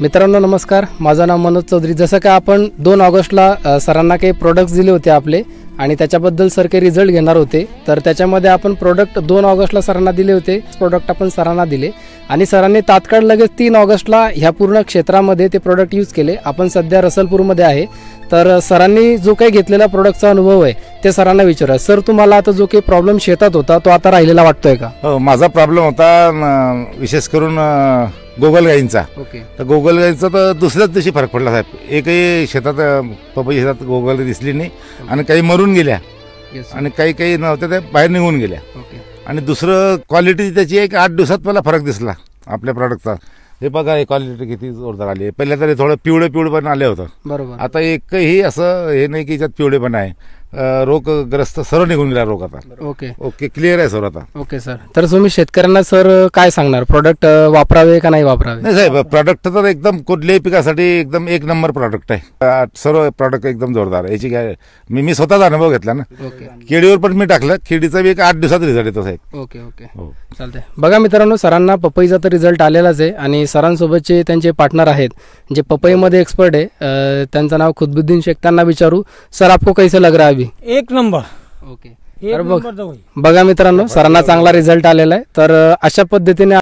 मित्रांनो नमस्कार, माझं नाव मनोज चौधरी। जसं का आपण 2 ऑगस्टला सरांना काही प्रोडक्ट्स दिले होते आपले आणि त्याच्याबद्दल सर काही रिझल्ट घेणार होते, तर त्याच्यामध्ये आपण प्रोडक्ट 2 ऑगस्टला सरांना दिले होते। प्रोडक्ट आपण सरांना दिले आणि सरांनी तात्काळ लगेच 3 ऑगस्टला ह्या पूर्ण क्षेत्रामध्ये ते प्रोडक्ट यूज केले। आपण सध्या रसलपूरमध्ये आहे, तर सरांनी जो काही घेतलेला प्रोडक्टचा अनुभव आहे ते सरांना विचारा। सर, तुम्हाला आता जो काही प्रॉब्लेम शेतात होता तो आता राहिलेला वाटतोय का? हो, माझा प्रॉब्लेम होता विशेष करून गोगलगाईंचा। ओके, तर गोगलगाईचा तर दुसऱ्याच दिवशी फरक पडला साहेब। एकही शेतात पपई शेतात गोगलगाई दिसली नाही आणि काही मरून गेल्या आणि काही नव्हत्या त्या बाहेर निघून गेल्या। ओके, आणि दुसरं क्वालिटी त्याची 8 दिवसात मला फरक दिसला आपल्या प्रॉडक्टचा। हे बघा, हे क्वालिटी किती जोरदार आली। पहिल्या तरी थोडं पिवळे पण आले होतं, बरोबर। आता एकही असं हे नाही की त्यात पिवळेपण आहे। रोगग्रस्त सर्व निघून गेला रोग आता। ओके ओके, क्लिअर आहे सर आता। ओके सर, तर तुम्ही शेतकऱ्यांना सर काय सांगणार, प्रोडक्ट वापरावे का नाही वापरावे? नाही साहेब, प्रॉडक्ट तर एकदम कुठल्याही पिकासाठी एकदम 1 नंबर प्रॉडक्ट आहे। सर्व प्रॉडक्ट एकदम जोरदार आहे। याची काय मी स्वतःचा अनुभव घेतला ना। ओके, केळीवर पण मी टाकलं, केळीचा बी 8 दिवसात रिझल्ट येतो साहेब। ओके ओके, हो, चालतंय। बघा मित्रांनो, सरांना पपईचा तर रिझल्ट आलेलाच आहे आणि सरांसोबतचे त्यांचे पार्टनर आहेत जे पपईमध्ये एक्सपर्ट आहे, त्यांचं नाव खुदबुद्दीन शेख। त्यांना विचारू, सर आपको कैसे लग रहा है अभी? 1 नंबर। ओके, एक तर नंबर दवाई। बघा मित्रांनो, सरांना चांगला रिझल्ट आलेला आहे। तर अशा पद्धतीने